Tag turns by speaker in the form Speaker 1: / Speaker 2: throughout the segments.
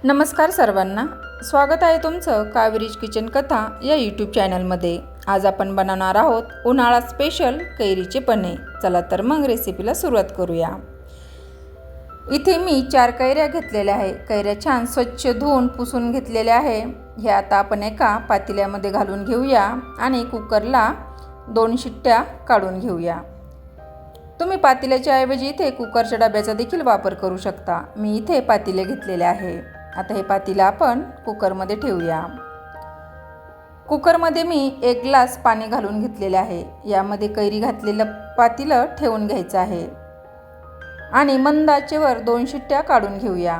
Speaker 1: नमस्कार सर्वांना, स्वागत आहे तुमचं कावेरीज किचन कथा या यूट्यूब चॅनलमध्ये। आज आपण बनवणार आहोत उन्हाळा स्पेशल कैरीचे पन्हे। चला तर मग रेसिपीला सुरुवात करूया। इथे मी 4 कैऱ्या घेतलेल्या आहे। कैऱ्या छान स्वच्छ धुवून पुसून घेतलेल्या आहे। हे आता आपण एका पातेल्यामध्ये घालून घेऊया आणि कुकरला 2 शिट्ट्या काढून घेऊया। तुम्ही पातेल्याच्या ऐवजी इथे कुकरच्या डब्याचा देखील वापर करू शकता। मी इथे पातेले घेतलेले आहे। आता हे पातेलं आपण कुकरमध्ये ठेवूया। कुकरमध्ये मी 1 ग्लास पाणी घालून घेतलेले आहे। यामध्ये कैरी घातलेलं पातेलं ठेवून घ्यायचं आहे आणि मंद आचेवर 2 शिट्ट्या काढून घेऊया।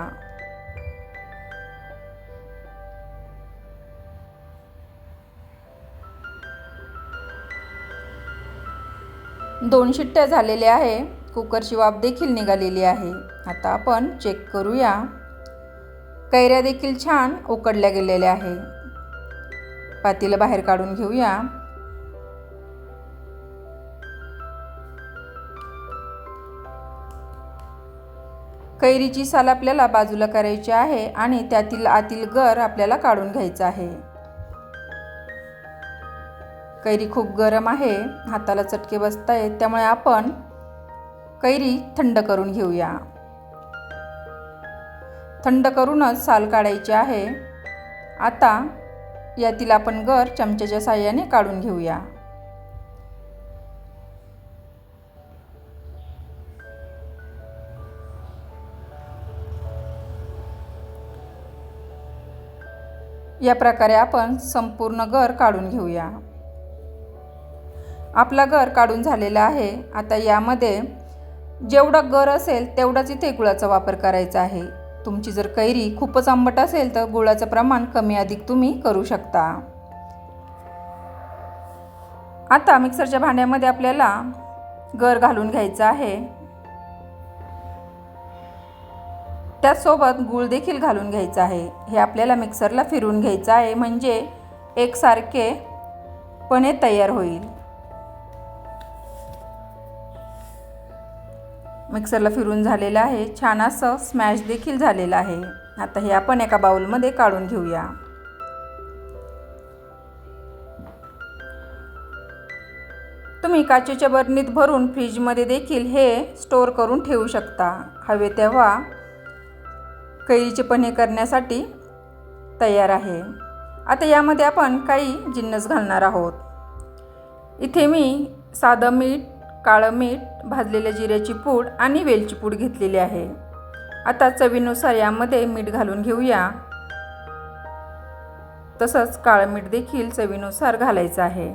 Speaker 1: दोन शिट्ट्या झालेल्या आहे। कुकरची वाफ देखील निघालेली आहे। आता आपण चेक करूया। कैऱ्या देखील छान उकडल्या गेलेल्या आहे। पातेलं बाहेर काढून घेऊया। कैरीची साल आपल्याला बाजूला करायची आहे आणि त्यातील आतील गर आपल्याला काढून घ्यायचा आहे। कैरी खूप गरम आहे, हाताला चटके बसत आहेत, त्यामुळे आपण कैरी थंड करून घेऊया। थंड करूनच साल काढायची आहे। आता यातील आपण गर चमच्याच्या साहाय्याने काढून घेऊया। या प्रकारे आपण संपूर्ण गर काढून घेऊया। आपला गर काढून झालेला आहे। आता यामध्ये जेवढा गर असेल तेवढाच इथे गुळाचा वापर करायचा आहे। तुमची जर कैरी खूपच आंबट असेल तर गुळाचं प्रमाण कमी अधिक तुम्ही करू शकता। आता मिक्सरच्या भांड्यामध्ये आपल्याला गर घालून घ्यायचा आहे। त्यासोबत गूळ देखील घालून घ्यायचा आहे। हे आपल्याला मिक्सरला फिरवून घ्यायचं आहे, म्हणजे एकसारखे पन्हे तयार होईल। मिक्सरला फिरून झालेलं आहे। छान असं स्मॅश देखील झालेलं आहे। आता हे आपण एका बाउलमध्ये काढून घेऊया। तुम्ही काचेच्या बरणीत भरून फ्रीजमध्ये देखील हे स्टोअर करून ठेवू शकता। हवे तेव्हा कैरीचे पन्हे करण्यासाठी तयार आहे। आता यामध्ये आपण काही जिन्नस घालणार आहोत। इथे मी साधं मीठ, काळं मीठ, भाजलेल्या जिऱ्याची पूड आणि वेलची पूड घेतलेली आहे। आता चवीनुसार यामध्ये मीठ घालून घेऊया। तसंच काळं मीठ देखील चवीनुसार घालायचं आहे।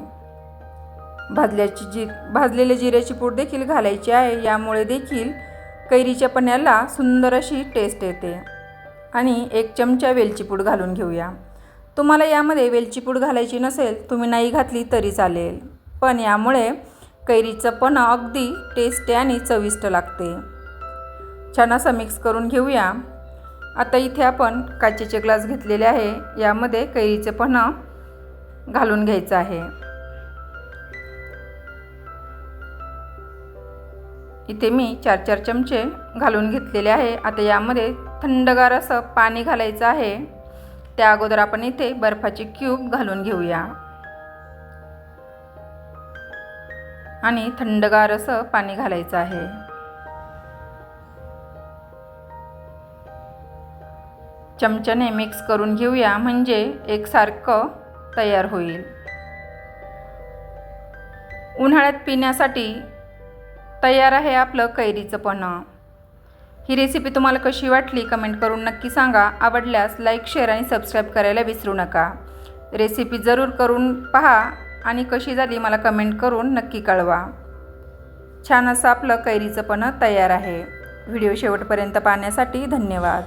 Speaker 1: भाजलेल्या जिऱ्याची पूड देखील घालायची आहे। यामुळे देखील कैरीच्या पन्ह्याला सुंदर अशी टेस्ट येते। आणि 1 चमचा वेलची पूड घालून घेऊया। तुम्हाला यामध्ये वेलची पूड घालायची नसेल, तुम्ही नाही घातली तरी चालेल, पण यामुळे कैरीचं पन्हं अगदी टेस्टी आणि चविष्ट लागते। छान असं मिक्स करून घेऊया। आता इथे आपण काचेचे ग्लास घेतलेले आहे। यामध्ये कैरीचे पन्हं घालून घ्यायचं आहे। इथे मी 4-4 चमचे घालून घेतलेले आहे। आता यामध्ये थंडगार असं पाणी घालायचं आहे। त्या अगोदर आपण इथे बर्फाचे क्यूब घालून घेऊया आणि थंडगार असं पाणी घालायचं आहे। चमच्याने मिक्स करून घेऊया, म्हणजे एकसारखं तयार होईल। उन्हाळ्यात पिण्यासाठी तयार आहे आपलं कैरीचं पन्हं। ही रेसिपी तुम्हाला कशी वाटली कमेंट करून नक्की सांगा। आवडल्यास लाईक, शेअर आणि सबस्क्राईब करायला विसरू नका। रेसिपी जरूर करून पहा आणि कशी झाली मला कमेंट करून नक्की कळवा। छान असं आपलं कैरीचं पन्हं तयार आहे। व्हिडिओ शेवटपर्यंत पाहण्यासाठी धन्यवाद।